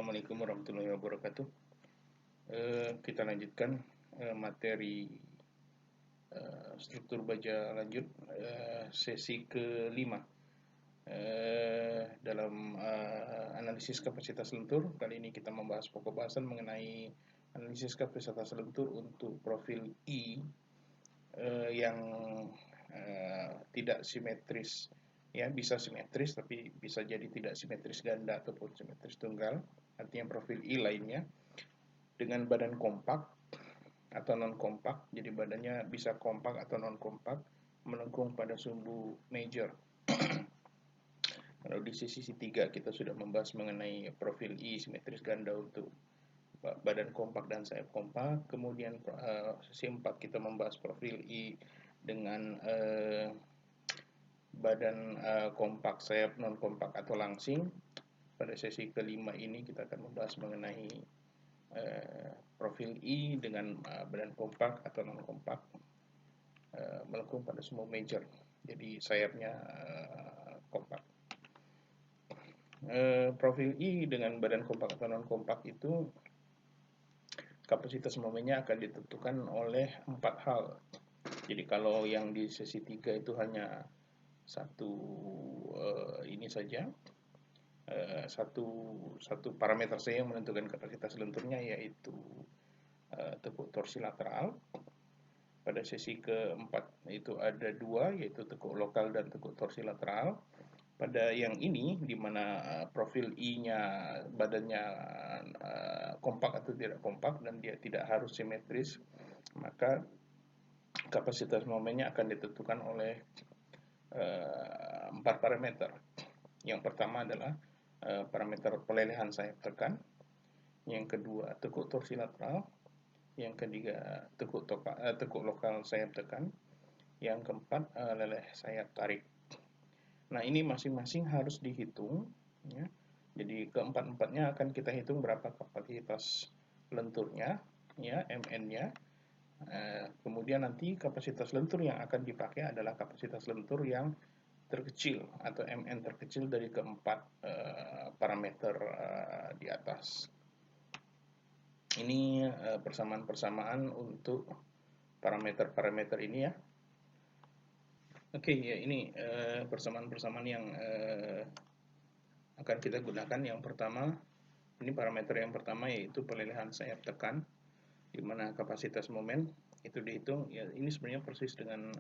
Assalamualaikum warahmatullahi wabarakatuh. Kita lanjutkan materi struktur baja lanjut sesi kelima dalam analisis kapasitas lentur. Kali ini kita membahas pokok bahasan mengenai analisis kapasitas lentur untuk profil I yang tidak simetris. Ya, bisa simetris tapi bisa jadi tidak simetris ganda ataupun simetris tunggal. Artinya profil I lainnya dengan badan kompak atau non kompak. Jadi badannya bisa kompak atau non kompak, melengkung pada sumbu major. Kalau di sesi 3 kita sudah membahas mengenai profil I simetris ganda untuk badan kompak dan sayap kompak. Kemudian sesi 4 kita membahas profil I dengan badan kompak, sayap non kompak atau langsing. Pada sesi kelima ini kita akan membahas mengenai profil I dengan badan kompak atau non kompak, melengkung pada sumbu major. Jadi sayapnya kompak. Profil I dengan badan kompak atau non kompak itu kapasitas momennya akan ditentukan oleh 4 hal. Jadi kalau yang di sesi 3 itu hanya satu ini saja, satu parameter saja yang menentukan kapasitas lenturnya, yaitu tekuk torsi lateral. Pada sesi keempat itu ada dua, yaitu tekuk lokal dan tekuk torsi lateral. Pada yang ini, di mana profil I-nya badannya kompak atau tidak kompak dan dia tidak harus simetris, maka kapasitas momennya akan ditentukan oleh 4 parameter. Yang pertama adalah parameter pelelehan sayap tekan, yang kedua tekuk torsi lateral, yang ketiga tekuk lokal sayap tekan, yang keempat leleh sayap tarik. Nah, ini masing-masing harus dihitung, ya. Jadi keempat-empatnya akan kita hitung berapa kapasitas lenturnya, ya, MN-nya. Kemudian nanti kapasitas lentur yang akan dipakai adalah kapasitas lentur yang terkecil atau MN terkecil dari keempat parameter di atas. Ini persamaan-persamaan untuk parameter-parameter ini, ya. Oke, ya, ini persamaan-persamaan yang akan kita gunakan. Yang pertama, ini parameter yang pertama yaitu pelelehan sayap tekan, di mana kapasitas momen itu dihitung. Ya, ini sebenarnya persis dengan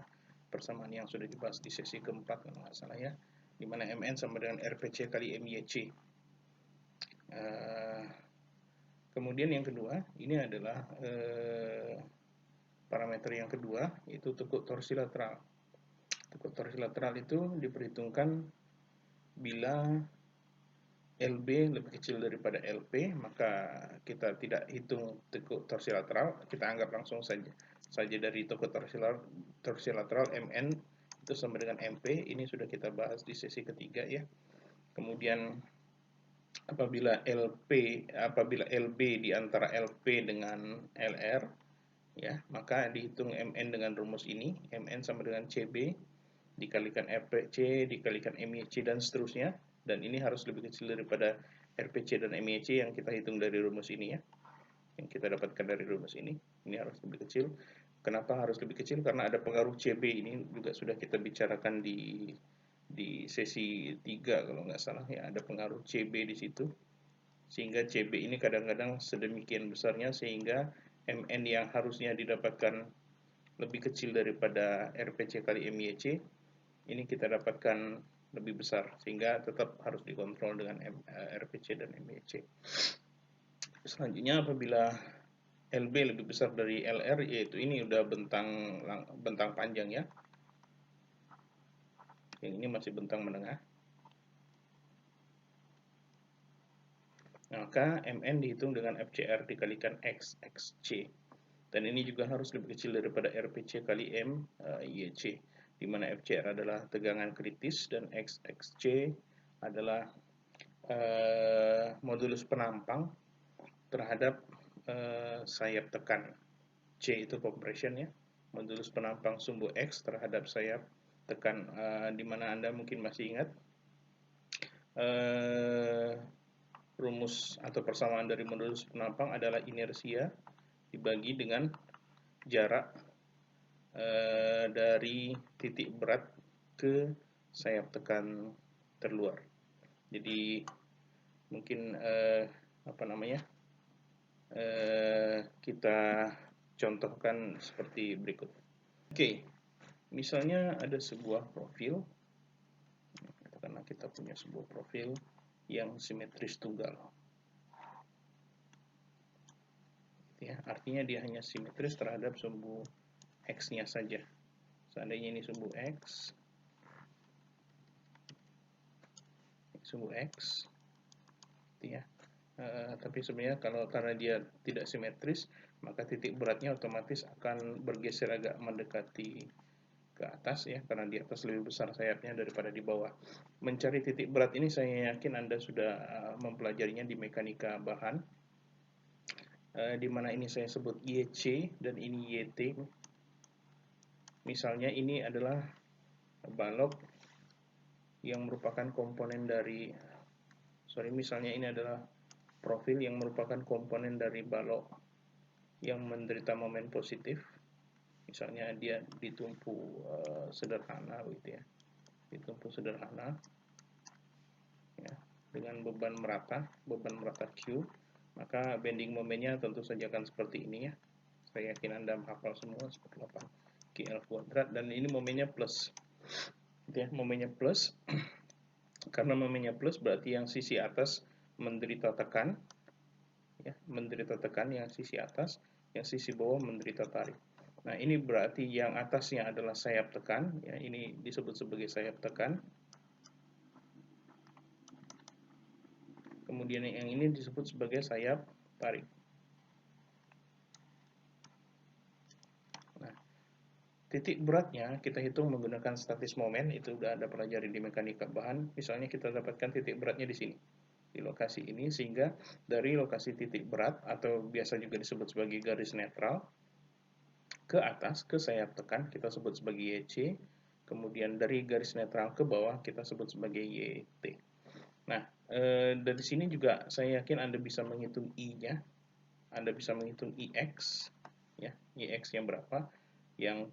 persamaan yang sudah dibahas di sesi keempat kalau nggak salah, ya, di mana MN sama dengan RPC kali MYC. Kemudian yang kedua, ini adalah parameter yang kedua, yaitu tekuk torsi lateral. Tekuk torsi lateral itu diperhitungkan bila LB lebih kecil daripada LP, maka kita tidak hitung tekuk torsi lateral, kita anggap langsung saja dari tekuk torsi lateral MN itu sama dengan MP. Ini sudah kita bahas di sesi ketiga, ya. Kemudian apabila LB di antara LP dengan LR, ya, maka dihitung MN dengan rumus ini. MN sama dengan CB dikalikan RPC dikalikan MYC dan seterusnya, dan ini harus lebih kecil daripada RPC dan MYC yang kita hitung dari rumus ini, ya, yang kita dapatkan dari rumus ini harus lebih kecil. Kenapa harus lebih kecil? Karena ada pengaruh CB. Ini juga sudah kita bicarakan di sesi 3 kalau nggak salah, ya, ada pengaruh CB di situ, sehingga CB ini kadang-kadang sedemikian besarnya sehingga MN yang harusnya didapatkan lebih kecil daripada RPC kali MYC ini kita dapatkan lebih besar, sehingga tetap harus dikontrol dengan RPC dan MYC. Selanjutnya, apabila LB lebih besar dari LR, yaitu ini udah bentang panjang, ya. Yang ini masih bentang menengah. Maka MN dihitung dengan FCR dikalikan XXC. Dan ini juga harus lebih kecil daripada RPC kali MYC, di mana FCR adalah tegangan kritis dan XXC adalah modulus penampang terhadap sayap tekan. C itu compression, ya, modulus penampang sumbu X terhadap sayap tekan, di mana Anda mungkin masih ingat rumus atau persamaan dari modulus penampang adalah inersia dibagi dengan jarak dari titik berat ke sayap tekan terluar. Jadi mungkin kita contohkan seperti berikut. Oke, misalnya ada sebuah profil, karena kita punya sebuah profil yang simetris tunggal. Ya, artinya dia hanya simetris terhadap sumbu X-nya saja. Seandainya ini sumbu X, ya. Tapi sebenarnya karena dia tidak simetris, maka titik beratnya otomatis akan bergeser agak mendekati ke atas ya, karena di atas lebih besar sayapnya daripada di bawah. Mencari titik berat ini saya yakin Anda sudah mempelajarinya di mekanika bahan, di mana ini saya sebut YC dan ini YT. Misalnya ini adalah balok yang merupakan komponen dari, misalnya ini adalah profil yang merupakan komponen dari balok yang menderita momen positif. Misalnya dia ditumpu sederhana begitu ya, ditumpu sederhana ya, dengan beban merata Q, maka bending momennya tentu saja akan seperti ini ya. Saya yakin Anda menghafal semua seperti 8 kL², dan ini momennya plus ya, momennya plus. Karena momennya plus berarti yang sisi atas menderita tekan ya, menderita tekan yang sisi atas, yang sisi bawah menderita tarik. Nah, ini berarti yang atasnya adalah sayap tekan, ya, ini disebut sebagai sayap tekan. Kemudian yang ini disebut sebagai sayap tarik. Nah, titik beratnya kita hitung menggunakan statis momen, itu sudah ada pelajari di mekanika bahan. Misalnya kita dapatkan titik beratnya di sini, di lokasi ini, sehingga dari lokasi titik berat atau biasa juga disebut sebagai garis netral ke atas, ke sayap tekan, kita sebut sebagai YC. Kemudian dari garis netral ke bawah kita sebut sebagai YT. Nah, dari sini juga saya yakin Anda bisa menghitung I-nya. Anda bisa menghitung IX, ya, IX yang berapa, yang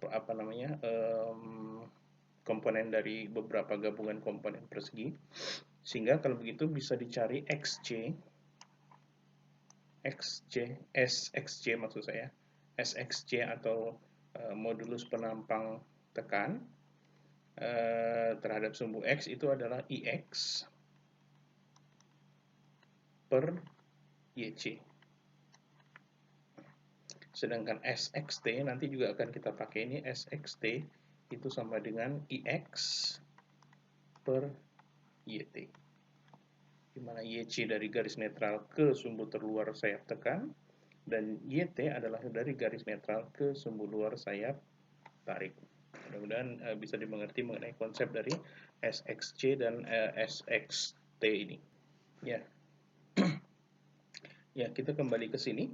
komponen dari beberapa gabungan komponen persegi. Sehingga kalau begitu bisa dicari SXC maksud saya, SXC atau modulus penampang tekan terhadap sumbu X itu adalah IX per YC. Sedangkan SXT nanti juga akan kita pakai ini, SXT itu sama dengan IX per YT, di mana YC dari garis netral ke sumbu terluar sayap tekan, dan YT adalah dari garis netral ke sumbu luar sayap tarik. Mudah-mudahan bisa dimengerti mengenai konsep dari SXC dan SXT ini. Ya, ya, kita kembali ke sini.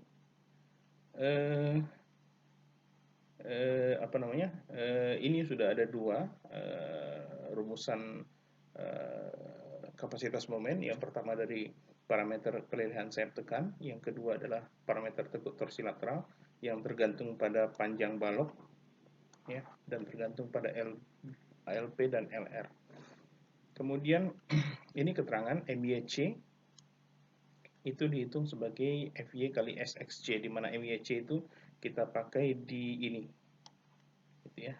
Ini sudah ada dua rumusan kapasitas momen. Yang pertama dari parameter pelilihan sayap tekan, yang kedua adalah parameter tekuk torsi lateral yang tergantung pada panjang balok ya, dan tergantung pada LP dan LR. Kemudian ini keterangan MYC itu dihitung sebagai FY kali SXC, di mana MYC itu kita pakai di ini, gitu ya,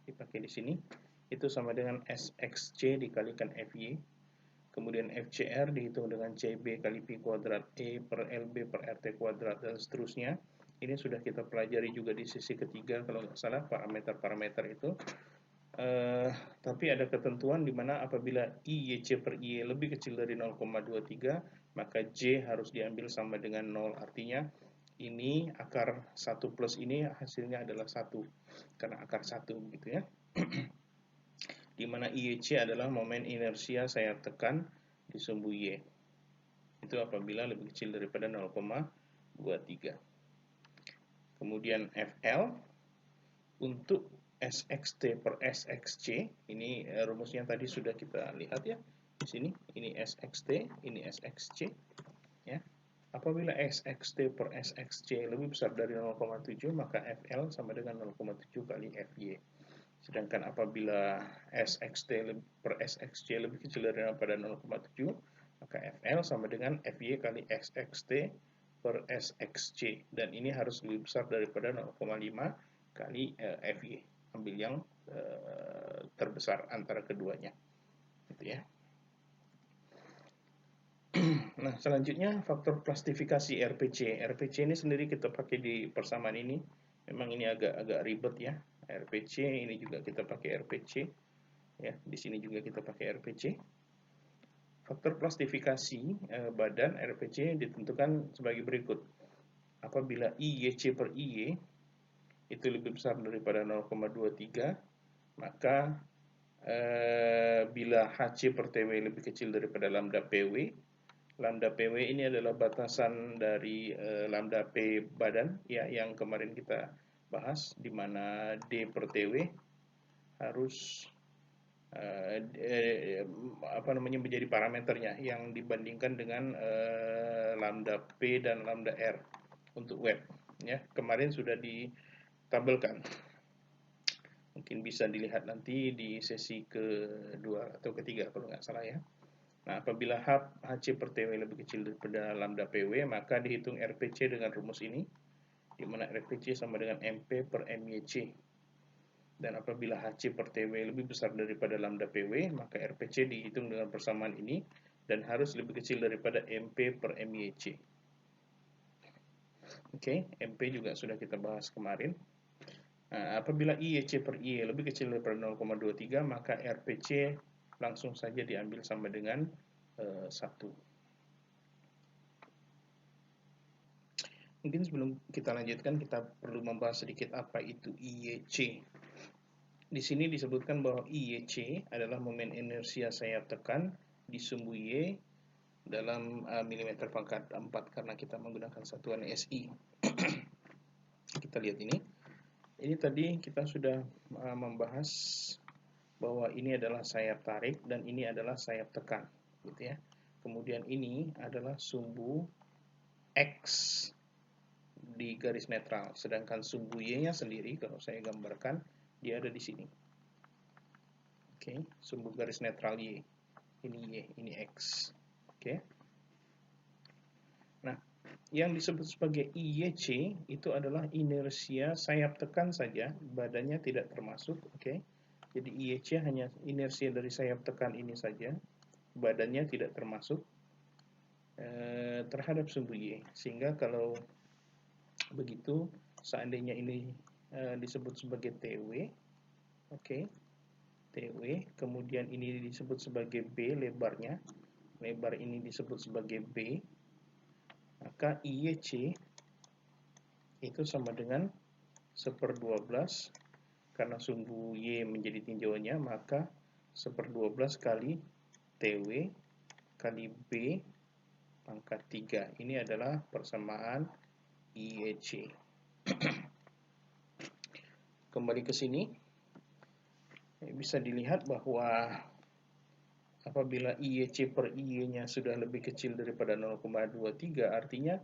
dipakai di sini, itu sama dengan SXC dikalikan FY. Kemudian FCR dihitung dengan CB kali Pi kuadrat E per LB per RT kuadrat, dan seterusnya. Ini sudah kita pelajari juga di sesi ketiga kalau nggak salah, parameter-parameter itu. Tapi ada ketentuan di mana apabila IYC per IY lebih kecil dari 0,23, maka J harus diambil sama dengan 0. Artinya ini akar 1 plus ini hasilnya adalah 1, karena akar 1 gitu ya. Di mana IYC adalah momen inersia sayap tekan di sumbu Y. Itu apabila lebih kecil daripada 0,23. Kemudian FL untuk SXT per SXC, ini rumusnya tadi sudah kita lihat ya. di sini ini SXT, ini SXC ya. Apabila SXT per SXC lebih besar dari 0,7 maka FL sama dengan 0,7 kali FY. Sedangkan apabila SXT per SXC lebih kecil daripada 0,7 maka FL sama dengan FY kali SXT per SXC, dan ini harus lebih besar daripada 0,5 kali FY. Ambil yang terbesar antara keduanya gitu ya. Nah, selanjutnya faktor plastifikasi RPC. RPC ini sendiri kita pakai di persamaan ini. Memang ini agak ribet ya. RPC ini juga kita pakai RPC. Ya, di sini juga kita pakai RPC. Faktor plastifikasi badan RPC ditentukan sebagai berikut. Apabila IYC per IY itu lebih besar daripada 0,23, maka bila HC per TW lebih kecil daripada lambda PW, lambda PW ini adalah batasan dari lambda P badan ya, yang kemarin kita bahas, di mana D per TW harus menjadi parameternya yang dibandingkan dengan lambda P dan lambda R untuk web ya. Kemarin sudah ditabelkan, mungkin bisa dilihat nanti di sesi kedua atau ketiga kalau nggak salah ya. Nah, apabila HC per TW lebih kecil daripada lambda PW, maka dihitung RPC dengan rumus ini, di mana RPC sama dengan MP per MYC. Dan apabila HC per TW lebih besar daripada lambda PW, maka RPC dihitung dengan persamaan ini dan harus lebih kecil daripada MP per MYC. Oke, MP juga sudah kita bahas kemarin. Nah, apabila IYC per IY lebih kecil daripada 0,23, maka RPC langsung saja diambil sama dengan 1. Mungkin sebelum kita lanjutkan, kita perlu membahas sedikit apa itu IYC. Di sini disebutkan bahwa IYC adalah momen inersia sayap tekan di sumbu Y dalam milimeter pangkat 4 karena kita menggunakan satuan SI. Kita lihat ini. Ini tadi kita sudah membahas bahwa ini adalah sayap tarik dan ini adalah sayap tekan, gitu ya. Kemudian ini adalah sumbu X di garis netral, sedangkan sumbu Y-nya sendiri kalau saya gambarkan dia ada di sini. Oke, sumbu garis netral Y. Ini Y, ini X. Oke. Nah, yang disebut sebagai IYC itu adalah inersia sayap tekan saja, badannya tidak termasuk, oke. Jadi IYC hanya inersia dari sayap tekan ini saja, badannya tidak termasuk terhadap sumbu Y. Sehingga kalau begitu, seandainya ini disebut sebagai TW, oke, TW, kemudian ini disebut sebagai B lebarnya, lebar ini disebut sebagai B, maka IYC itu sama dengan 1/12, karena sumbu Y menjadi tinjauannya, maka 1/12 kali TW kali B pangkat 3. Ini adalah persamaan IYC. Kembali ke sini, bisa dilihat bahwa apabila IYC per IY-nya sudah lebih kecil daripada 0,23, artinya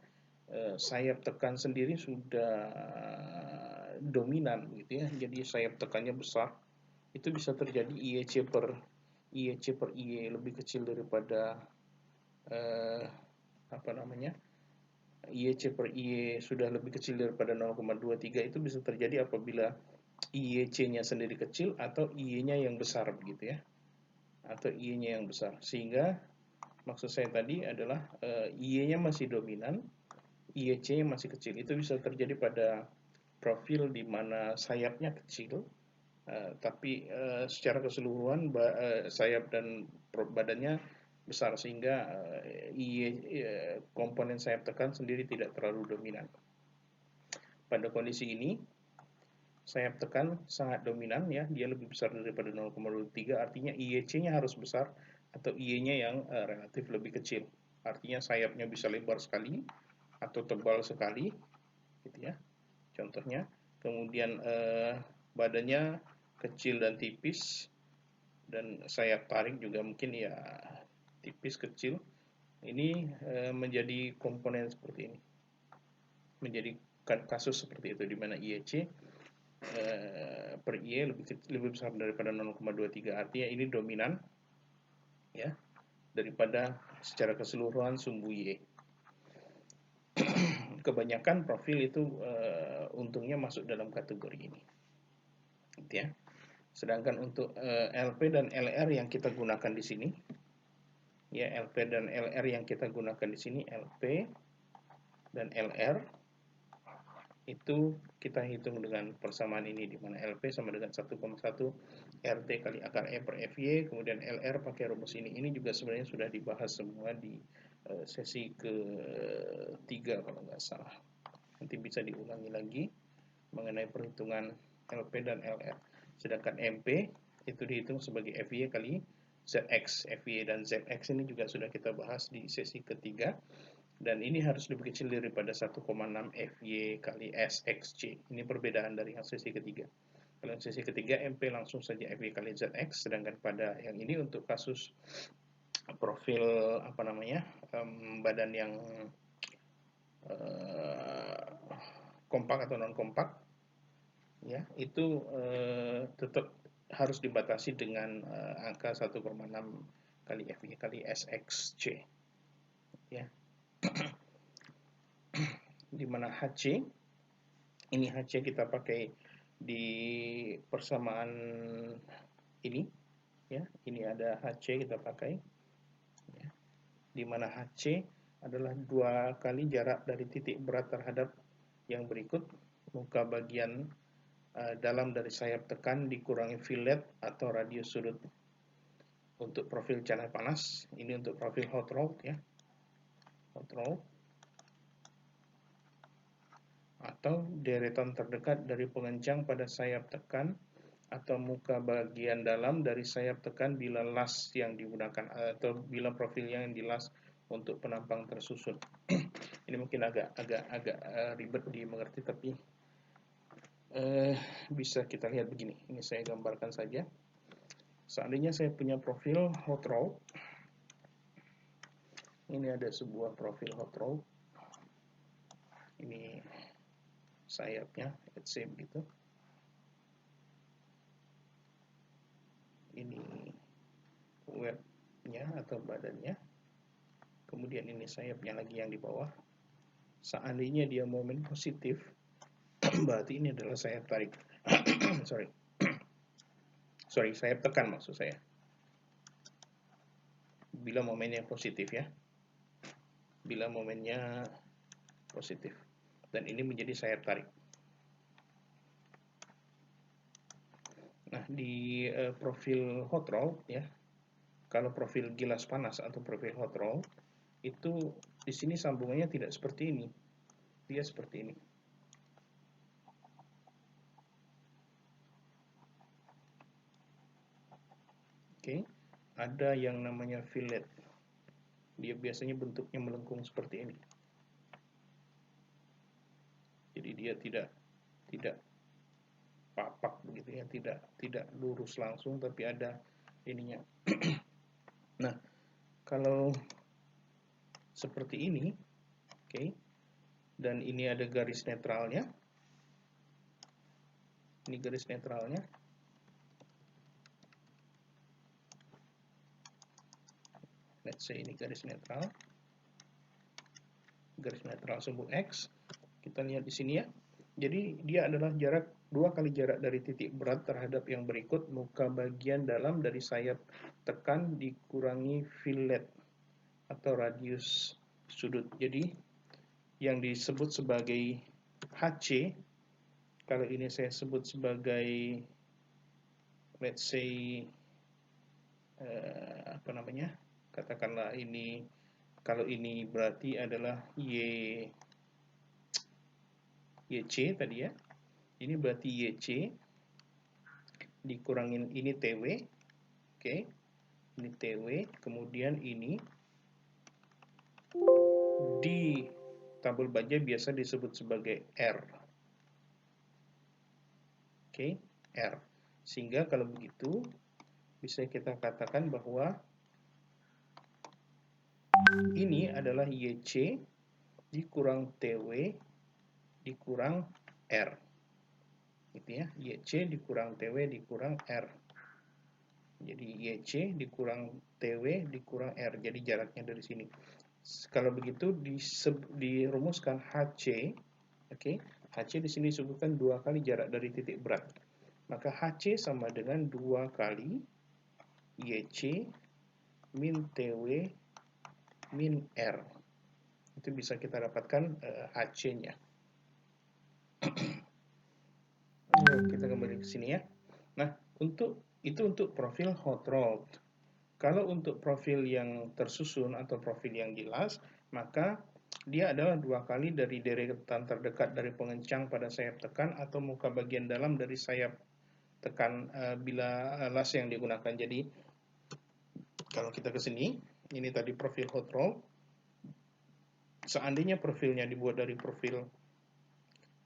sayap tekan sendiri sudah dominan gitu ya. Jadi sayap tekannya besar. Itu bisa terjadi IYC per IY lebih kecil daripada IYC per IY sudah lebih kecil daripada 0,23. Itu bisa terjadi apabila IYC-nya sendiri kecil atau IY-nya yang besar begitu ya. Atau IY-nya yang besar. Sehingga maksud saya tadi adalah IY-nya masih dominan, IYC-nya masih kecil. Itu bisa terjadi pada profil di mana sayapnya kecil, tapi secara keseluruhan sayap dan badannya besar, sehingga komponen sayap tekan sendiri tidak terlalu dominan. Pada kondisi ini sayap tekan sangat dominan ya, dia lebih besar daripada 0,23, artinya IYC-nya harus besar atau IY-nya yang relatif lebih kecil. Artinya sayapnya bisa lebar sekali atau tebal sekali gitu ya. Contohnya, kemudian badannya kecil dan tipis, dan sayap tarik juga mungkin ya tipis kecil. Ini menjadi komponen seperti ini, menjadi kasus seperti itu, di mana IEC per IE lebih besar daripada 0,23, artinya ini dominan ya daripada secara keseluruhan sumbu IE. Kebanyakan profil itu untungnya masuk dalam kategori ini, gitu ya. Sedangkan untuk LP dan LR yang kita gunakan di sini, ya LP dan LR yang kita gunakan di sini, LP dan LR itu kita hitung dengan persamaan ini, di mana LP sama dengan 1,1 RT kali akar E per FY, kemudian LR pakai rumus ini. Ini juga sebenarnya sudah dibahas semua di sesi ke-3 kalau nggak salah. Nanti bisa diulangi lagi mengenai perhitungan LP dan LR. Sedangkan MP itu dihitung sebagai FY kali ZX. FY dan ZX ini juga sudah kita bahas di sesi ke-3. Dan ini harus lebih kecil daripada 1,6 FY kali SXC. Ini perbedaan dari yang sesi ke-3. Kalau yang sesi ke-3 MP langsung saja FY kali ZX, sedangkan pada yang ini untuk kasus profil badan yang kompak atau non kompak, ya itu tetap harus dibatasi dengan angka 1,6 kali FY kali SXC, ya. Di mana HC, ini HC kita pakai di persamaan ini, ya. Ini ada HC kita pakai, ya. Di mana HC adalah 2 kali jarak dari titik berat terhadap yang berikut, muka bagian dalam dari sayap tekan dikurangi fillet atau radius sudut. Untuk profil channel panas, ini untuk profil hot rolled, ya, hot rolled, atau deretan terdekat dari pengencang pada sayap tekan atau muka bagian dalam dari sayap tekan bila las yang digunakan atau bila profil yang dilas untuk penampang tersusun. Ini mungkin agak ribet dimengerti, tapi bisa kita lihat begini. Ini saya gambarkan saja. Seandainya saya punya profil hot roll, ini ada sebuah profil hot roll, ini sayapnya, let's say begitu. Ini webnya atau badannya, kemudian ini sayapnya lagi yang di bawah. Seandainya dia momen positif, berarti ini adalah sayap tarik. sorry, sayap tekan maksud saya. Bila momennya positif, ya. Bila momennya positif. Dan ini menjadi sayap tarik. Nah, di profil hot roll, ya. Kalau profil gilas panas atau profil hot roll, itu di sini sambungannya tidak seperti ini. Dia seperti ini. Oke, ada yang namanya fillet. Dia biasanya bentuknya melengkung seperti ini. Jadi dia tidak papak begitu, ya, tidak lurus langsung, tapi ada ininya. Nah, kalau seperti ini, oke, dan ini ada garis netralnya. Ini garis netralnya. Let's say ini garis netral sumbu X. Kita lihat di sini, ya. Jadi dia adalah jarak 2 kali jarak dari titik berat terhadap yang berikut, muka bagian dalam dari sayap tekan dikurangi fillet atau radius sudut. Jadi yang disebut sebagai HC, kalau ini saya sebut sebagai let's say katakanlah ini, kalau ini berarti adalah YC tadi, ya. Ini berarti YC dikurangin ini TW. Oke. Ini TW, kemudian ini di tabel baja biasa disebut sebagai R. Oke, R. Sehingga kalau begitu bisa kita katakan bahwa Ini adalah YC dikurang TW dikurang R. Gitu ya, YC dikurang TW dikurang R. Jadi YC dikurang TW dikurang R. Jadi jaraknya dari sini. Kalau begitu dirumuskan HC, oke? HC di sini disebutkan 2 kali jarak dari titik berat. Maka HC sama dengan 2 kali YC min TW min R. Itu bisa kita dapatkan HC-nya. Kita kembali ke sini ya. Nah, untuk profil hot rod. Kalau untuk profil yang tersusun atau profil yang jelas, maka dia adalah 2 kali dari deretan terdekat dari pengencang pada sayap tekan atau muka bagian dalam dari sayap tekan bila las yang digunakan. Jadi kalau kita ke sini, ini tadi profil hot rod. Seandainya profilnya dibuat dari profil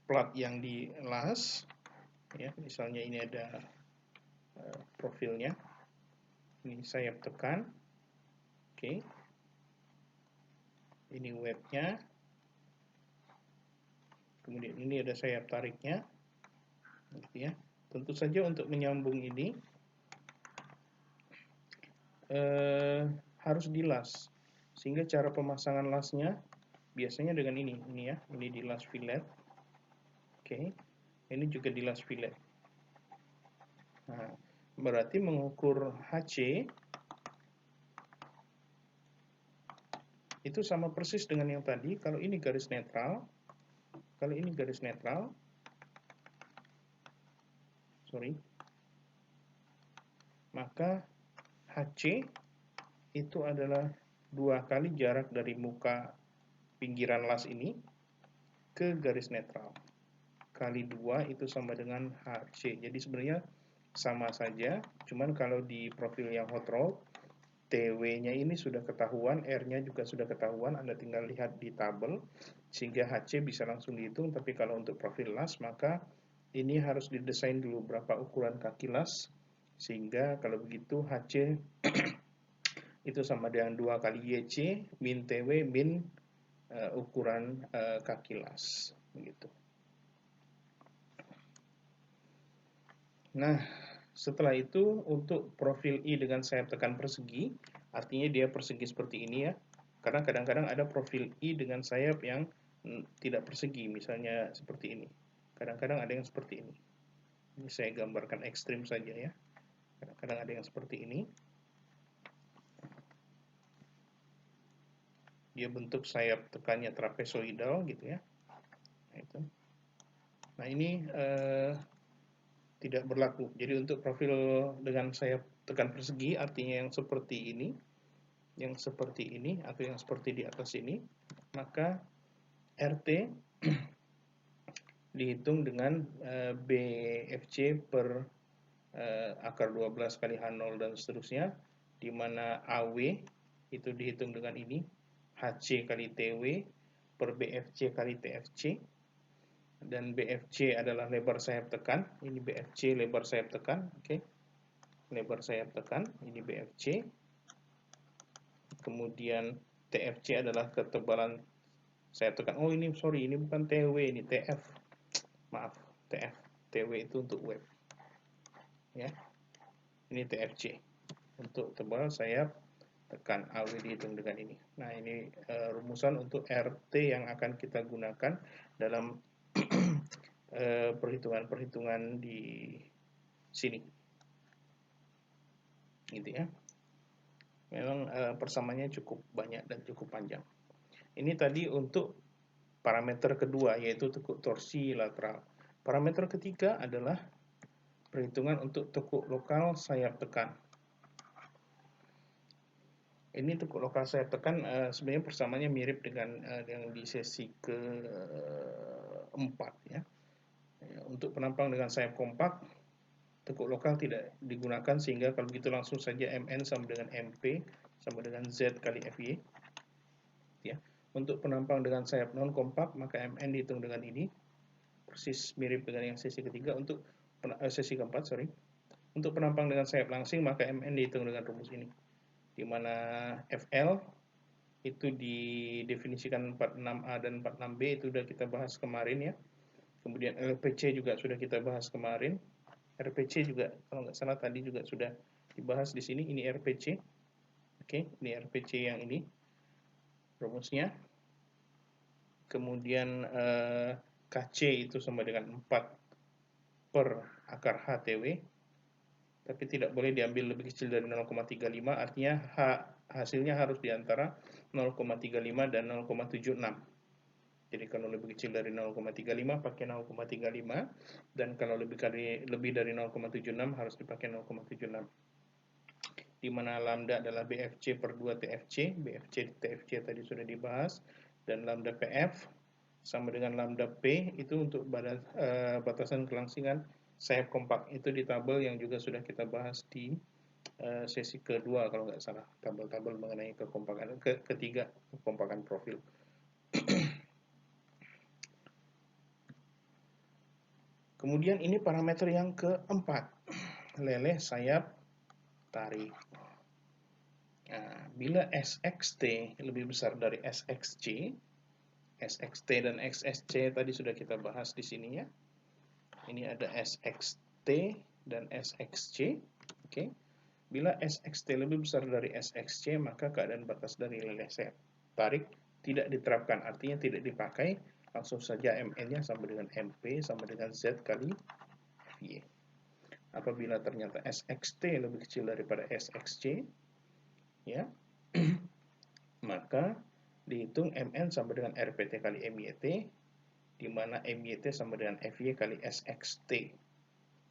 plat yang dilas, ya, misalnya ini ada profilnya. Ini sayap tekan, oke. Ini webnya, kemudian ini ada sayap tariknya, gitu ya. Tentu saja untuk menyambung ini harus dilas, sehingga cara pemasangan lasnya biasanya dengan ini ya, ini dilas fillet, oke. Ini juga dilas fillet. Nah, berarti mengukur HC itu sama persis dengan yang tadi. Kalau ini garis netral, maka HC itu adalah 2 kali jarak dari muka pinggiran las ini ke garis netral. Kali 2 itu sama dengan HC. Jadi sebenarnya sama saja, cuman kalau di profil yang hot rod, TW-nya ini sudah ketahuan, R-nya juga sudah ketahuan, Anda tinggal lihat di tabel, sehingga HC bisa langsung dihitung. Tapi kalau untuk profil las, maka ini harus didesain dulu berapa ukuran kaki las, sehingga kalau begitu HC itu sama dengan 2 kali YC min TW min ukuran kaki las. Begitu. Nah, setelah itu untuk profil I dengan sayap tekan persegi, artinya dia persegi seperti ini ya. Karena kadang-kadang ada profil I dengan sayap yang tidak persegi, misalnya seperti ini. Kadang-kadang ada yang seperti ini. Ini saya gambarkan ekstrim saja ya. Kadang-kadang ada yang seperti ini. Dia bentuk sayap tekannya trapezoidal gitu ya. Nah, itu. Nah, ini tidak berlaku. Jadi untuk profil dengan sayap tekan persegi artinya yang seperti ini, atau yang seperti di atas ini, maka RT dihitung dengan BFC per akar 12 kali H0 dan seterusnya, di mana AW itu dihitung dengan ini, HC kali TW per BFC kali TFC, dan BFC adalah lebar sayap tekan, ini BFC lebar sayap tekan, oke. Lebar sayap tekan, ini BFC. Kemudian TFC adalah ketebalan sayap tekan. Oh ini sorry, ini bukan TW, ini TF. Maaf, TF. TW itu untuk web. Ya. Ini TFC. Untuk tebal sayap tekan, AW dihitung dengan ini. Nah, ini rumusan untuk RT yang akan kita gunakan dalam perhitungan-perhitungan di sini. Gitu ya. Memang persamaannya cukup banyak dan cukup panjang. Ini tadi untuk parameter kedua, yaitu tekuk torsi lateral. Parameter ketiga adalah perhitungan untuk tekuk lokal sayap tekan. Ini tekuk lokal sayap tekan sebenarnya persamaannya mirip dengan yang di sesi keempat ya. Untuk penampang dengan sayap kompak, tekuk lokal tidak digunakan, sehingga kalau begitu langsung saja MN sama dengan MP sama dengan Z kali FY. Ya. Untuk penampang dengan sayap non kompak, maka MN dihitung dengan ini, persis mirip dengan yang sesi ketiga. Untuk sesi keempat, sorry. Untuk penampang dengan sayap langsing, maka MN dihitung dengan rumus ini, di mana FL itu didefinisikan 46A dan 46B itu sudah kita bahas kemarin ya. Kemudian LPC juga sudah kita bahas kemarin. RPC juga kalau nggak salah tadi juga sudah dibahas di sini. Ini RPC. Oke, ini RPC yang ini rumusnya. Kemudian KC itu sama dengan 4 per akar HTW. Tapi tidak boleh diambil lebih kecil dari 0,35, artinya hasilnya harus di antara 0,35 dan 0,76. Jadi kalau lebih kecil dari 0,35 pakai 0,35, dan kalau lebih dari 0,76 harus dipakai 0,76. Di mana lambda adalah BFC per 2 TFC, BFC TFC tadi sudah dibahas, dan lambda PF sama dengan lambda P itu untuk batasan kelangsingan sayap kompak. Itu di tabel yang juga sudah kita bahas di sesi kedua kalau nggak salah, tabel-tabel mengenai kekompakan, ketiga kekompakan profil. Kemudian ini parameter yang keempat, leleh sayap tarik. Nah, bila SXT lebih besar dari SXC, SXT dan XSC tadi sudah kita bahas di sini ya. Ini ada SXT dan SXC. Oke. Bila SXT lebih besar dari SXC, maka keadaan batas dari leleh sayap tarik tidak diterapkan, artinya tidak dipakai. Langsung saja MN-nya sama dengan MP sama dengan Z kali Y. Apabila ternyata SXT lebih kecil daripada SXC, ya, maka dihitung MN sama dengan RPT kali MYT, di mana MYT sama dengan FY kali SXT.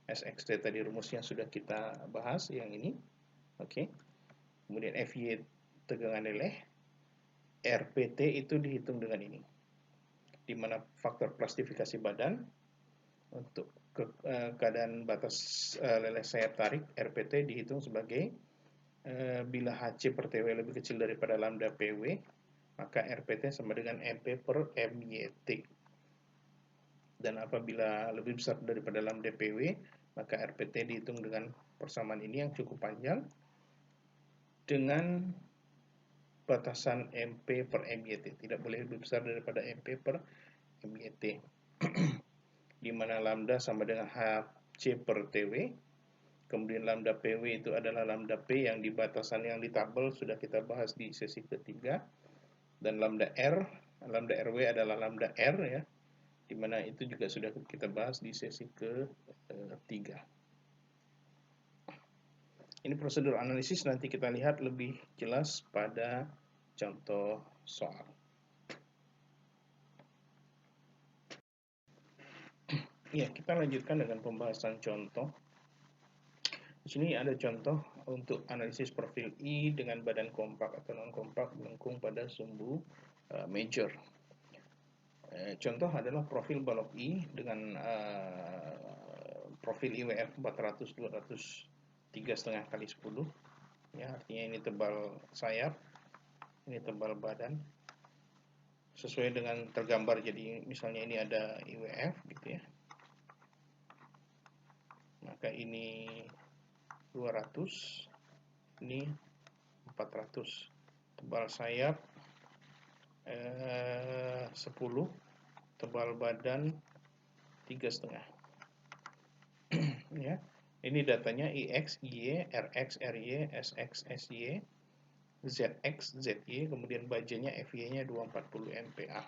SXT tadi rumusnya sudah kita bahas, yang ini. Oke. Kemudian FY tegangan leleh, RPT itu dihitung dengan ini, di mana faktor plastifikasi badan untuk keadaan batas leleh sayap tarik RPT dihitung sebagai bila HC per TW lebih kecil daripada lambda PW, maka RPT sama dengan MP per MYT. Dan apabila lebih besar daripada lambda PW, maka RPT dihitung dengan persamaan ini yang cukup panjang dengan batasan MP per MYT. Tidak boleh lebih besar daripada MP per MYT. Di mana lambda sama dengan HC per TW. Kemudian lambda PW itu adalah lambda P yang di batasan yang di tabel sudah kita bahas di sesi ketiga. Dan lambda RW adalah lambda R ya. Di mana itu juga sudah kita bahas di sesi ketiga. Ini prosedur analisis, nanti kita lihat lebih jelas pada contoh soal. Ya, kita lanjutkan dengan pembahasan contoh. Di sini ada contoh untuk analisis profil I dengan badan kompak atau non-kompak melengkung pada sumbu major. Contoh adalah profil balok I dengan profil IWF 400, 200, 3,5 kali 10. Ya, artinya ini tebal sayap, ini tebal badan. Sesuai dengan tergambar, jadi misalnya ini ada IWF gitu ya. Maka ini 200, ini 400. Tebal sayap 10, tebal badan 3,5. Ya. Ini datanya IX, IY, RX, RY, SX, SY, ZX, ZY, kemudian bajanya FY-nya 240 MPa.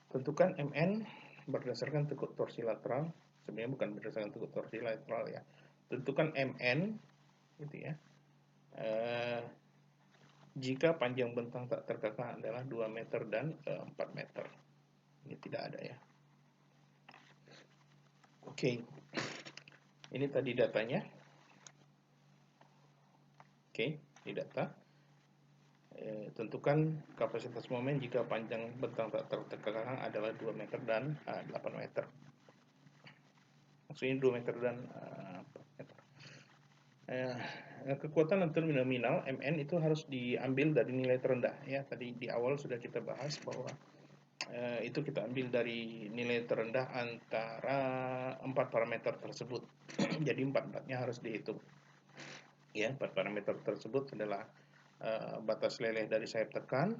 Tentukan MN berdasarkan tekuk torsi lateral. Sebenarnya bukan berdasarkan tekuk torsi lateral ya. Tentukan MN gitu ya. Jika panjang bentang tak terkekang adalah 2 meter dan 4 meter. Ini tidak ada ya. Oke. Ini tadi datanya. Oke, ini data. Tentukan kapasitas momen jika panjang bentang tak terkekang adalah 2 meter dan 8 meter. Maksudnya 2 meter dan 4 meter. Kekuatan nominal MN itu harus diambil dari nilai terendah ya. Tadi di awal sudah kita bahas bahwa itu kita ambil dari nilai terendah antara 4 parameter tersebut. Jadi 4-4-nya harus dihitung. Ya, 4 parameter tersebut adalah batas leleh dari sayap tekan,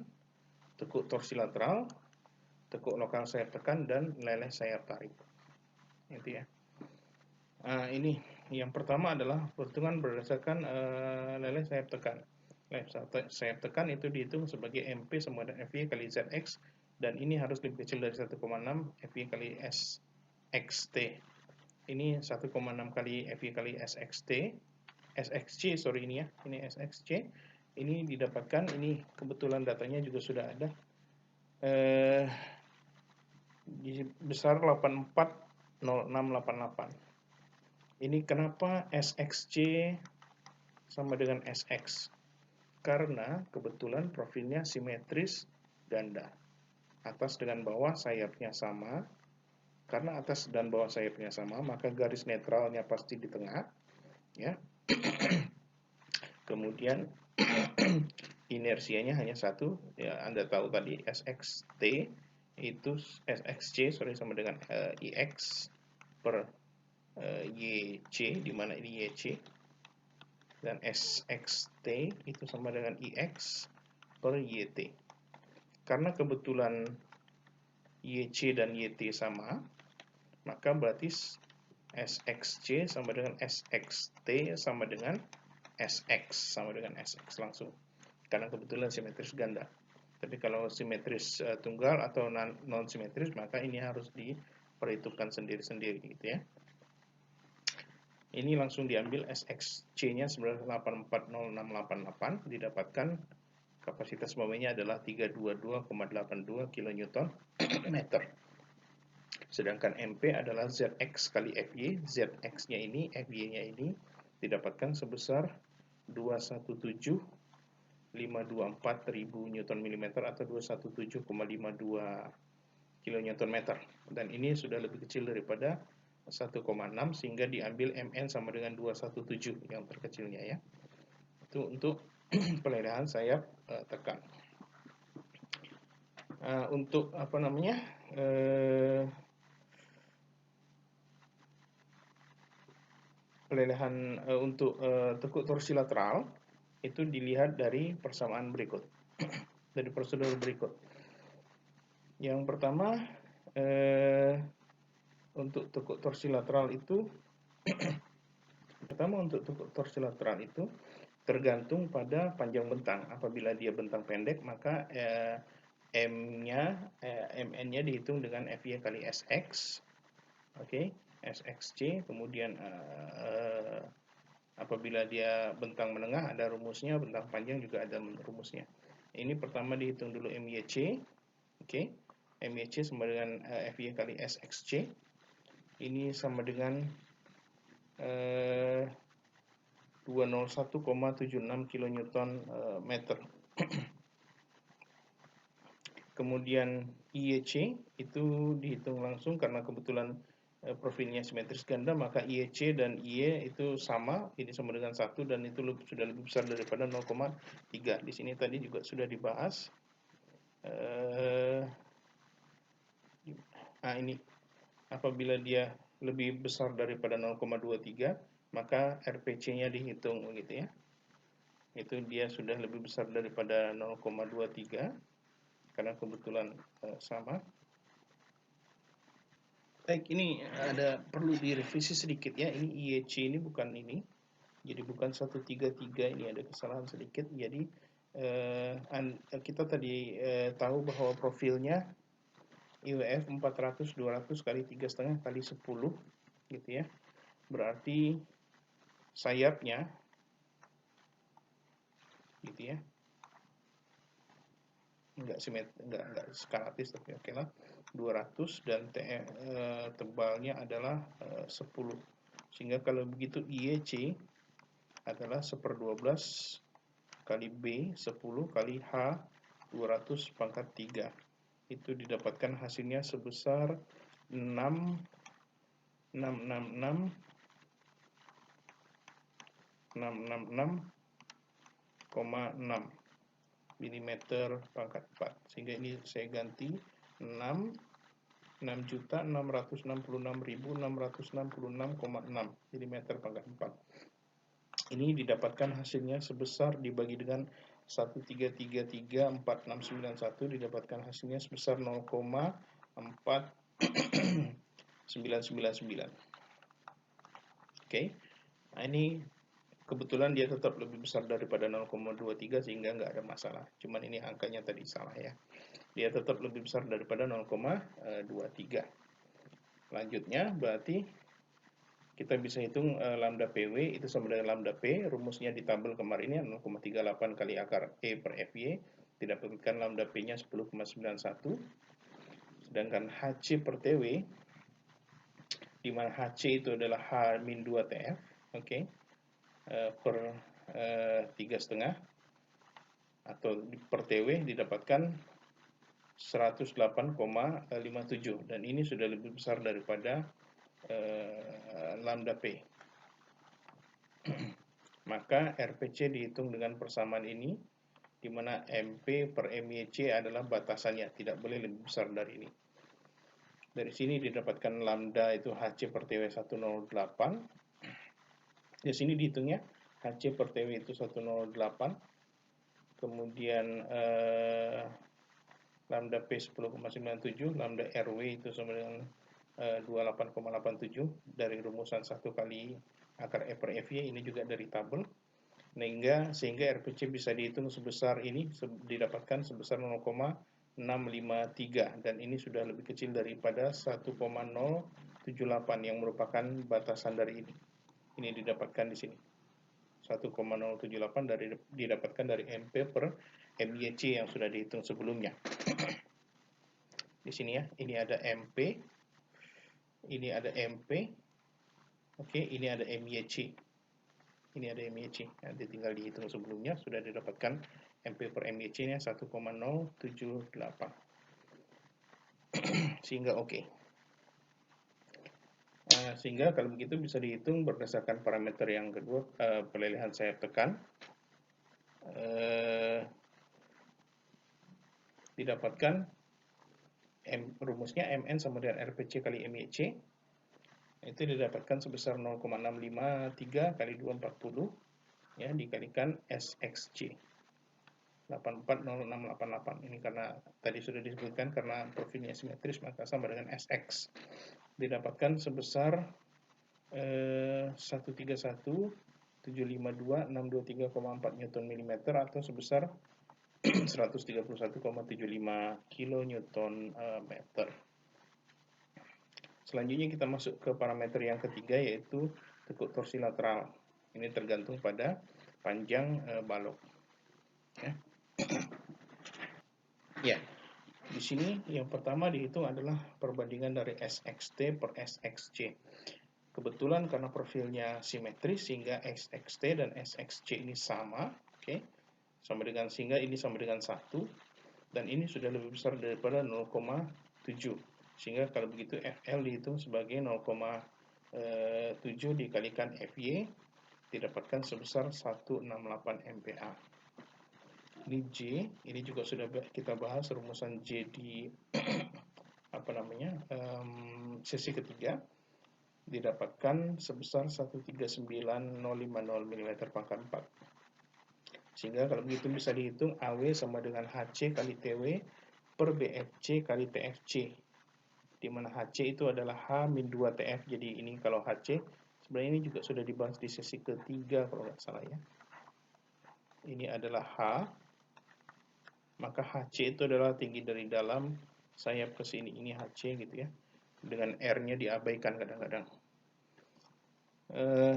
tekuk torsi lateral, tekuk lokal sayap tekan, dan leleh sayap tarik. Itu ya. Ini yang pertama adalah perhitungan berdasarkan leleh sayap tekan. Leleh sayap tekan itu dihitung sebagai MP sama dengan FY kali ZX, dan ini harus lebih kecil dari 1,6 FY kali SXT. Ini 1,6 kali FY kali SXC, sorry ini ya, ini SXC. Ini didapatkan, ini kebetulan datanya juga sudah ada, di besar 840688. Ini kenapa SXC sama dengan SX? Karena kebetulan profilnya simetris ganda. Atas dengan bawah sayapnya sama. Karena atas dan bawah sayapnya sama, maka garis netralnya pasti di tengah. Ya. Kemudian inersianya hanya satu. Ya, Anda tahu tadi SXT itu SXC sama dengan IX per YC, di mana ini YC, dan SXT itu sama dengan IX per YT. Karena kebetulan YC dan YT sama, maka berarti SXC sama dengan SXT sama dengan SX, sama dengan SX langsung. Karena kebetulan simetris ganda. Tapi kalau simetris tunggal atau non simetris, maka ini harus diperhitungkan sendiri-sendiri gitu ya. Ini langsung diambil SXC-nya 9840688, didapatkan kapasitas momennya adalah 322,82 kN meter. Sedangkan MP adalah ZX kali FY, ZX-nya ini, FY-nya ini didapatkan sebesar 217.524.000 Nm atau 217,52 kN meter. Dan ini sudah lebih kecil daripada 1,6, sehingga diambil MN sama dengan 217 yang terkecilnya ya. Itu untuk pelelehan sayap tekan. Untuk apa namanya? Pelelehan untuk tekuk torsi lateral itu dilihat dari persamaan berikut. Dari prosedur berikut. Yang pertama, untuk tekuk torsi lateral itu tergantung pada panjang bentang. Apabila dia bentang pendek, maka MN-nya dihitung dengan FY kali SX. Oke, SXC. Kemudian apabila dia bentang menengah ada rumusnya, bentang panjang juga ada rumusnya. Ini pertama dihitung dulu MYC. Oke. MYC sama dengan FY kali SXC. Ini sama dengan 201,76 kN meter. Kemudian IEC itu dihitung langsung karena kebetulan profilnya simetris ganda, maka IEC dan IE itu sama, ini sama dengan 1, dan itu sudah lebih besar daripada 0,3. Di sini tadi juga sudah dibahas. Ini apabila dia lebih besar daripada 0,23, maka RPC-nya dihitung begitu ya. Itu dia sudah lebih besar daripada 0,23 karena kebetulan sama. Baik, ini ada perlu direvisi sedikit ya. Ini IEC ini bukan ini. Jadi bukan 133, ini ada kesalahan sedikit. Jadi kita tadi tahu bahwa profilnya IWF 400 200 kali 3,5 kali 10 gitu ya. Berarti sayapnya gitu ya. Enggak skalatis tapi oke lah. 200 dan tebalnya adalah 10. Sehingga kalau begitu IEC adalah 1/12 kali B 10 kali H 200 pangkat 3. Itu didapatkan hasilnya sebesar 666,6 mm pangkat 4. Sehingga ini saya ganti 6.666.666,6 mm pangkat 4. Ini didapatkan hasilnya sebesar dibagi dengan 1333491 didapatkan hasilnya sebesar 0,4999. Oke. Nah, ini kebetulan dia tetap lebih besar daripada 0,23 sehingga nggak ada masalah. Cuman ini angkanya tadi salah ya. Dia tetap lebih besar daripada 0,23. Lanjutnya berarti kita bisa hitung lambda PW itu sama dengan lambda P. Rumusnya di tabel kemarin ini 0,38 kali akar E per FY. Didapatkan lambda P-nya 10,91. Sedangkan HC per TW, di mana HC itu adalah H-2 TF, oke, per 3,5 atau per TW didapatkan 108,57 dan ini sudah lebih besar daripada lambda P. Maka RPC dihitung dengan persamaan ini, di mana MP per MYC adalah batasannya, tidak boleh lebih besar dari ini. Dari sini didapatkan lambda itu HC per TW 108. Di sini dihitungnya HC per TW itu 108. Kemudian lambda P 10,97, lambda RW itu sama dengan 28,87 dari rumusan 1 kali akar E per FY, ini juga dari tabel. Sehingga RPC bisa dihitung sebesar ini, didapatkan sebesar 0,653 dan ini sudah lebih kecil daripada 1,078 yang merupakan batasan dari ini. Ini didapatkan di sini. 1,078 didapatkan dari MP per MYC yang sudah dihitung sebelumnya. Di sini ya, ini ada MP, ini ada MP, oke, ini ada MYC. Ini ada MYC, nanti tinggal dihitung sebelumnya, sudah didapatkan MP per MYC-nya 1,078. Sehingga oke. Sehingga kalau begitu bisa dihitung berdasarkan parameter yang kedua, pelelehan sayap tekan. Didapatkan rumusnya MN sama dengan RPC kali MYC. Itu didapatkan sebesar 0,653 kali 240 ya, dikalikan SXC 840688. Ini karena tadi sudah disebutkan karena profilnya simetris maka sama dengan SX. Didapatkan sebesar 131.752.623,4 Newton mm atau sebesar 131,75 kN meter. Selanjutnya kita masuk ke parameter yang ketiga yaitu tekuk torsi lateral. Ini tergantung pada panjang balok. Ya, di sini yang pertama dihitung adalah perbandingan dari SXT per SXC. Kebetulan karena profilnya simetris sehingga SXT dan SXC ini sama, oke, sama dengan sehingga ini sama dengan 1 dan ini sudah lebih besar daripada 0,7. Sehingga kalau begitu FL dihitung sebagai 0,7 dikalikan FY didapatkan sebesar 168 MPa. Ini J, ini juga sudah kita bahas rumusan J di sesi ketiga didapatkan sebesar 139.050 mm pangkat 4. Sehingga kalau begitu bisa dihitung AW sama dengan HC kali TW per BFC kali TFC. Di mana HC itu adalah H-2 TF. Jadi ini kalau HC, sebenarnya ini juga sudah dibahas di sesi ketiga kalau nggak salah ya. Ini adalah H, maka HC itu adalah tinggi dari dalam sayap ke sini. Ini HC gitu ya. Dengan R-nya diabaikan kadang-kadang.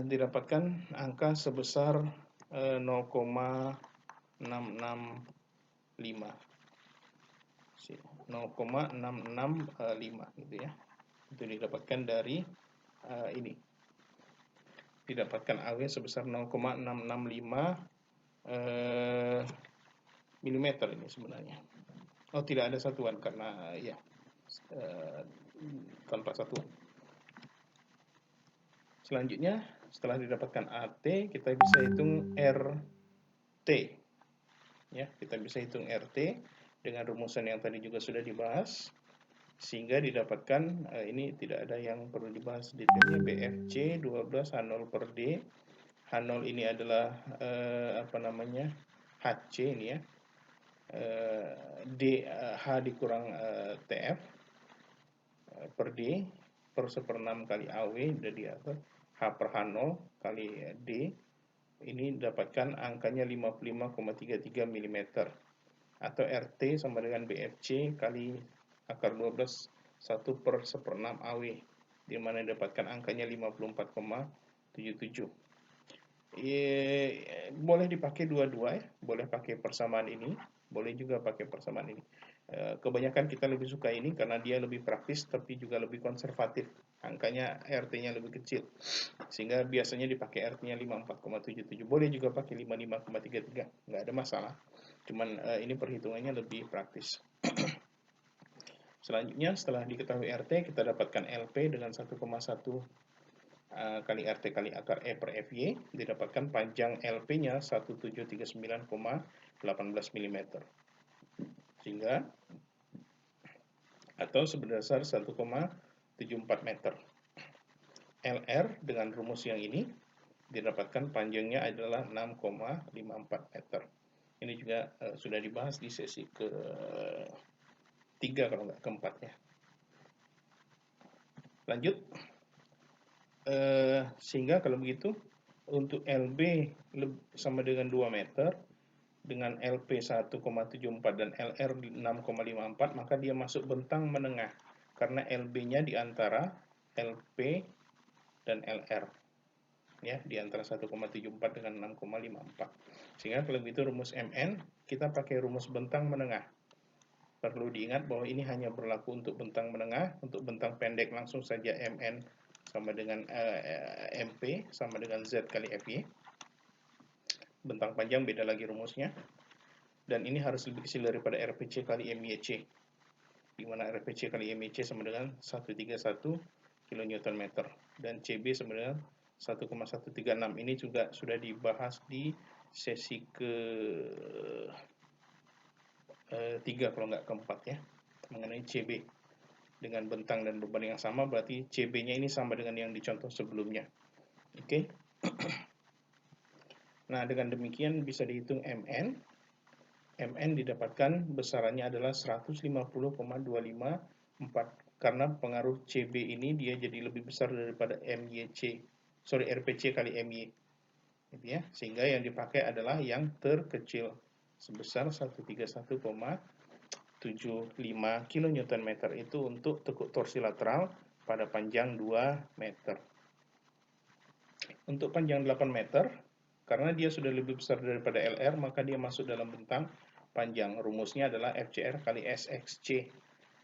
Didapatkan angka sebesar 0,665. 0,665 gitu ya. Itu didapatkan dari ini. Didapatkan AW sebesar 0,665 mm ini sebenarnya. Oh, tidak ada satuan karena ya tanpa satuan. Selanjutnya, setelah didapatkan AT, kita bisa hitung RT. Ya, kita bisa hitung RT dengan rumusan yang tadi juga sudah dibahas. Sehingga didapatkan ini tidak ada yang perlu dibahas detailnya, BFC 12 H0 per D. H0 ini adalah HC ini ya, H dikurang TF per D per 1/6 kali AW dari atas, H per H0 kali D, ini dapatkan angkanya 55,33 mm, atau RT sama dengan BFC kali akar 12 1 per 1/6 AW, di mana dapatkan angkanya 54,77. Boleh dipakai dua-dua ya, boleh pakai persamaan ini, boleh juga pakai persamaan ini. Kebanyakan kita lebih suka ini karena dia lebih praktis tapi juga lebih konservatif, angkanya RT-nya lebih kecil, sehingga biasanya dipakai RT-nya 54,77. Boleh juga pakai 55,33, nggak ada masalah, cuman ini perhitungannya lebih praktis. Selanjutnya setelah diketahui RT, kita dapatkan LP dengan 1,1 kali RT kali akar E per FY, didapatkan panjang LP-nya 1739,18 mm. Sehingga atau sebesar 1,74 meter. LR dengan rumus yang ini didapatkan panjangnya adalah 6,54 meter. Ini juga sudah dibahas di sesi ke-3 kalau nggak ke-4 ya. Lanjut. Sehingga kalau begitu untuk LB sama dengan 2 meter dengan LP 1,74 dan LR 6,54, maka dia masuk bentang menengah karena LB-nya di antara LP dan LR ya, di antara 1,74 dengan 6,54. Sehingga kalau begitu rumus MN kita pakai rumus bentang menengah. Perlu diingat bahwa ini hanya berlaku untuk bentang menengah, untuk bentang pendek langsung saja MN sama dengan MP sama dengan Z kali FY. Bentang panjang beda lagi rumusnya. Dan ini harus lebih kecil daripada RPC kali MYC, di mana RPC kali MYC sama dengan 131 kN dan CB sama dengan 1,136. Ini juga sudah dibahas di sesi ke-3 kalau nggak ke-4 ya, mengenai CB. Dengan bentang dan beban yang sama, berarti CB-nya ini sama dengan yang dicontoh sebelumnya. Oke. Nah, dengan demikian bisa dihitung MN. MN didapatkan besarannya adalah 150,254 karena pengaruh CB ini dia jadi lebih besar daripada RPC kali MY. Gitu ya. Sehingga yang dipakai adalah yang terkecil sebesar 131,75 kN itu untuk tekuk torsi lateral pada panjang 2 meter. Untuk panjang 8 meter, karena dia sudah lebih besar daripada LR, maka dia masuk dalam bentang panjang. Rumusnya adalah FCR kali SXC,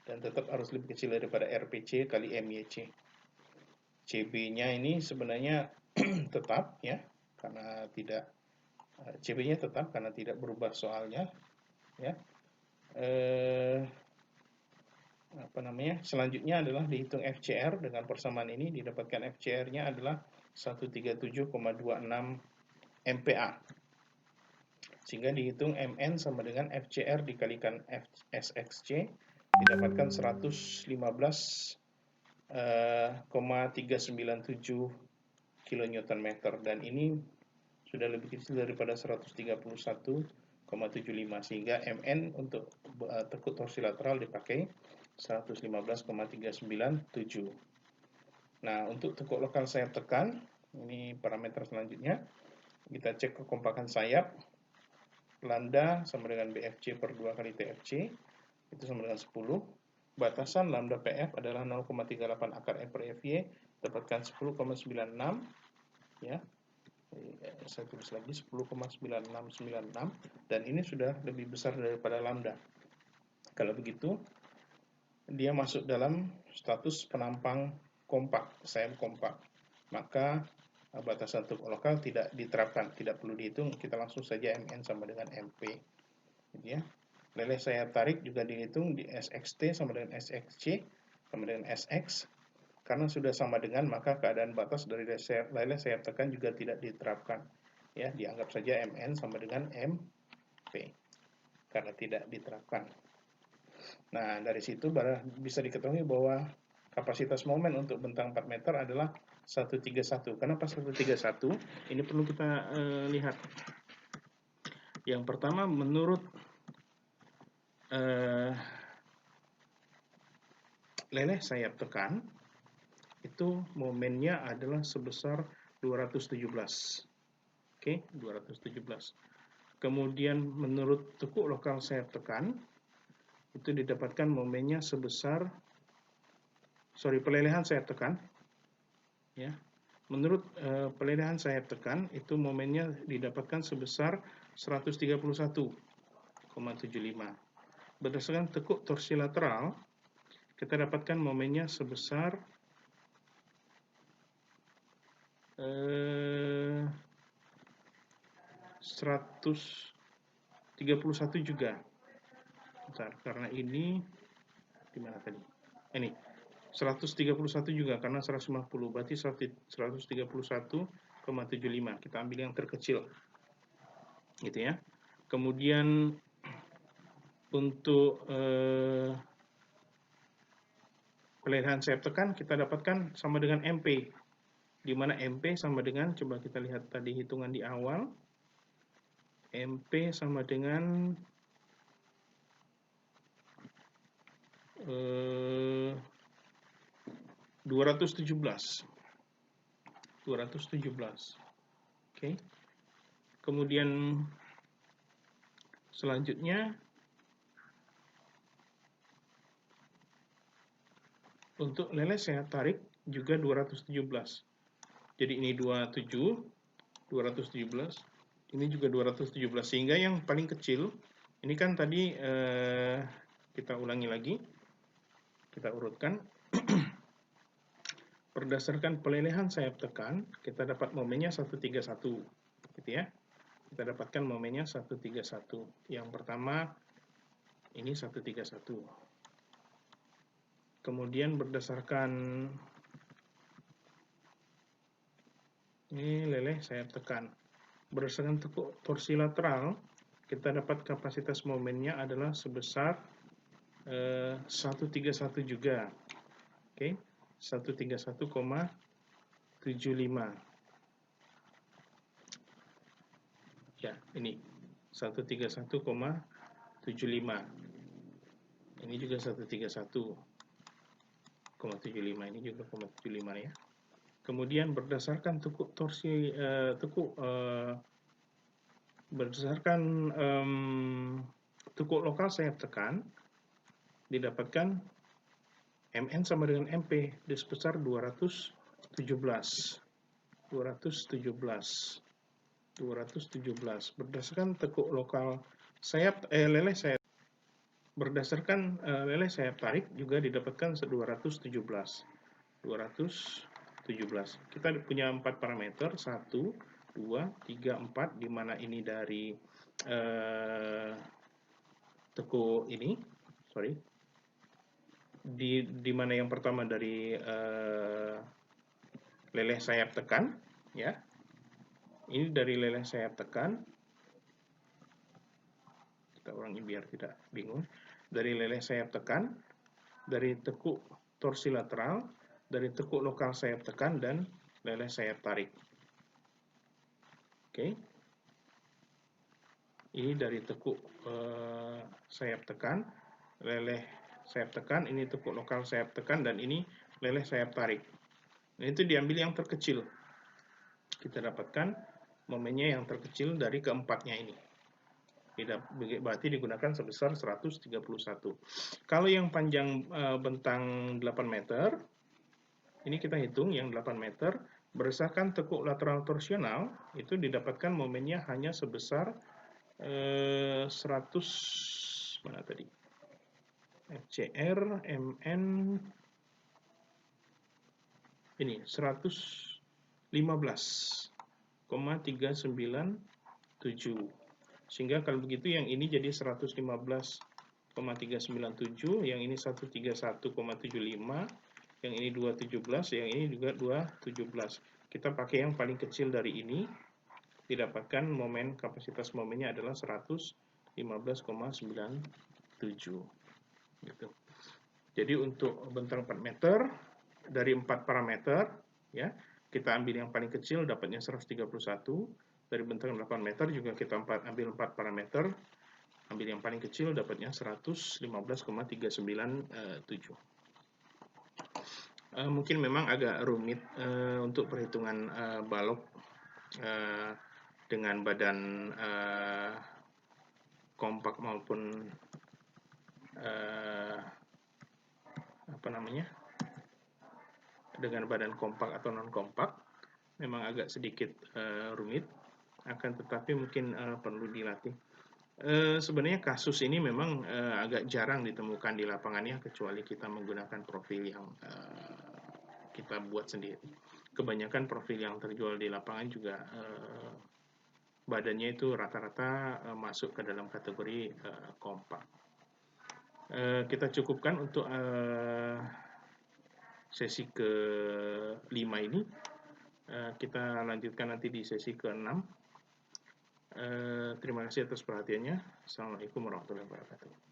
dan tetap harus lebih kecil daripada RPC kali MYC. CB-nya ini sebenarnya tetap ya, karena tidak CB-nya tetap karena tidak berubah soalnya ya. Selanjutnya adalah dihitung FCR. Dengan persamaan ini didapatkan FCR-nya adalah 137,26 MPa. Sehingga dihitung MN sama dengan FCR dikalikan SXC, didapatkan 115,397 kN, dan ini sudah lebih kecil daripada 131,75, sehingga MN untuk tekuk torsi lateral dipakai 115,397. Nah, untuk tekuk lokal sayap tekan, ini parameter selanjutnya. Kita cek kekompakan sayap. Lambda sama dengan BFC per 2 kali TFC, itu sama dengan 10. Batasan lambda PF adalah 0,38 akar E per FY, dapatkan 10,96 ya. Saya tulis lagi 10,9696, dan ini sudah lebih besar daripada lambda. Kalau begitu, dia masuk dalam status penampang kompak, sayap kompak. Maka batasan tekuk lokal tidak diterapkan, tidak perlu dihitung, kita langsung saja MN sama dengan MP. Ya. Leleh sayap tarik juga dihitung di SXT sama dengan SXC sama dengan SX. Karena sudah sama dengan, maka keadaan batas dari leleh sayap tekan juga tidak diterapkan. Ya, dianggap saja MN sama dengan MP karena tidak diterapkan. Nah, dari situ bisa diketahui bahwa kapasitas momen untuk bentang 4 meter adalah 131. Kenapa 131? Ini perlu kita lihat. Yang pertama, menurut leleh sayap tekan, itu momennya adalah sebesar 217. Oke, 217. Kemudian menurut tekuk lokal sayap tekan, itu didapatkan momennya sebesar, pelelehan sayap tekan, ya. Menurut pelelehan sayap tekan, itu momennya didapatkan sebesar 131,75. Berdasarkan tekuk torsi lateral, kita dapatkan momennya sebesar 131 juga. Bentar, karena ini di mana tadi? Ini 131 juga karena 150, berarti 131,75. Kita ambil yang terkecil. Gitu ya. Kemudian untuk pelelehan sayap tekan kita dapatkan sama dengan MP. Di mana MP sama dengan, coba kita lihat tadi hitungan di awal. MP sama dengan 217. Oke. Kemudian selanjutnya untuk leleh sayap tarik juga 217. Jadi ini 27, 217. Ini juga 217. Sehingga yang paling kecil, ini kan tadi kita ulangi lagi. Kita urutkan. Berdasarkan pelelehan sayap tekan, kita dapat momennya 131. Gitu ya. Kita dapatkan momennya 131. Yang pertama, ini 131. Kemudian berdasarkan ini leleh sayap tekan. Berdasarkan tekuk torsi lateral, kita dapat kapasitas momennya adalah sebesar 131 juga. Oke, 131,75. Ya, ini 131,75. Ini juga 131,75. Ini juga 0,75 ya. Kemudian berdasarkan tekuk torsi berdasarkan tekuk lokal sayap tekan, didapatkan MN sama dengan MP di sebesar 217. Berdasarkan tekuk lokal sayap leleh sayap, berdasarkan leleh sayap tarik juga didapatkan 217. Kita punya 4 parameter, 1, 2, 3, 4, di mana ini dari tekuk ini, di mana yang pertama dari leleh sayap tekan, ya. Ini dari leleh sayap tekan. Kita ulangi biar tidak bingung. Dari leleh sayap tekan, dari tekuk torsi lateral, dari tekuk lokal sayap tekan, dan leleh sayap tarik. Oke. Ini dari tekuk sayap tekan, leleh sayap tekan, ini tekuk lokal sayap tekan, dan ini leleh sayap tarik. Nah, itu diambil yang terkecil. Kita dapatkan momennya yang terkecil dari keempatnya ini. Berarti digunakan sebesar 131. Kalau yang panjang bentang 8 meter, ini kita hitung yang 8 meter, berdasarkan tekuk lateral torsional, itu didapatkan momennya hanya sebesar 100, mana tadi? FCR, MN, ini 115,397. Sehingga kalau begitu yang ini jadi 115,397, yang ini 131,75, yang ini 217, yang ini juga 217. Kita pakai yang paling kecil dari ini, didapatkan kapasitas momennya adalah 115,97. Gitu. Jadi untuk bentang 4 meter, dari 4 parameter, ya, kita ambil yang paling kecil dapatnya 131, Dari bentang 8 meter juga kita ambil 4 parameter. Ambil yang paling kecil, dapatnya 115,397. Mungkin memang agak rumit untuk perhitungan balok dengan badan kompak maupun dengan badan kompak atau non kompak. Memang agak sedikit rumit, akan tetapi mungkin perlu dilatih. Sebenarnya kasus ini memang agak jarang ditemukan di lapangannya, kecuali kita menggunakan profil yang kita buat sendiri. Kebanyakan profil yang terjual di lapangan juga badannya itu rata-rata masuk ke dalam kategori kompak. Kita cukupkan untuk sesi ke-5 ini. Kita lanjutkan nanti di sesi ke-6. Terima kasih atas perhatiannya. Assalamualaikum warahmatullahi wabarakatuh.